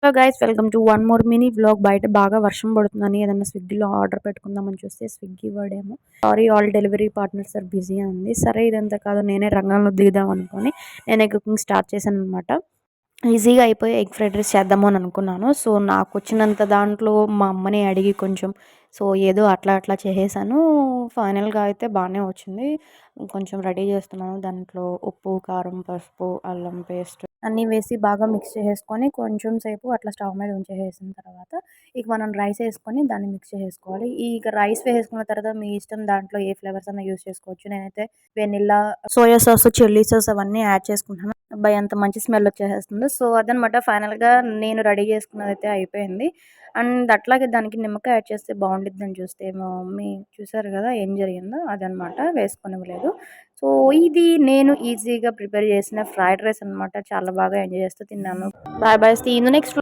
Hello guys, welcome to one more mini vlog. బయట బాగా వర్షం పడుతుందని ఏదైనా స్విగ్గీలో ఆర్డర్ పెట్టుకుందామని చూస్తే స్విగ్గీ వాడేమో sorry all delivery partners are busy అంది. సరే ఇదంతా కాదు, నేనే రంగంలో దిగుదాం అనుకొని నేనే కుకింగ్ స్టార్ట్ చేశాను అనమాట. ఈజీగా అయిపోయి ఎగ్ ఫ్రైడ్ రైస్ చేద్దాము అని అనుకున్నాను. సో నాకు వచ్చినంత దాంట్లో మా అమ్మని అడిగి కొంచెం ఏదో అట్లా అట్లా చేసేసాను. ఫైనల్గా అయితే బాగానే వచ్చింది. కొంచెం రెడీ చేస్తున్నాను. దాంట్లో ఉప్పు, కారం, పసుపు, అల్లం పేస్ట్ అన్నీ వేసి బాగా మిక్స్ చేసేసుకొని కొంచెం సేపు అట్లా స్టవ్ మీద ఉంచేసేసిన తర్వాత ఇక మనం రైస్ వేసుకొని దాన్ని మిక్స్ చేసేసుకోవాలి. ఇక రైస్ వేసుకున్న తర్వాత మీ ఇష్టం, దాంట్లో ఏ ఫ్లేవర్స్ అన్నా యూస్ చేసుకోవచ్చు. నేనైతే vanilla, soya sauce, chilli sauce అవన్నీ యాడ్ చేసుకుంటున్నాను. అబ్బాయి ఎంత మంచి స్మెల్ వచ్చేస్తుంది. సో అదనమాట, ఫైనల్గా నేను రెడీ చేసుకున్నది అయితే అయిపోయింది. అండ్ అట్లాగే దానికి నిమ్మకాయ యాడ్ చేస్తే బాగుండిద్దని చూస్తే మా మమ్మీ చూసారు కదా ఏం జరిగిందో, అదనమాట వేసుకునివ్వలేదు. సో ఇది నేను ఈజీగా ప్రిపేర్ చేసిన ఫ్రైడ్ రైస్ అనమాట. చాలా బాగా ఎంజాయ్ చేస్తూ తిన్నాను. Bye bye, see you in the next.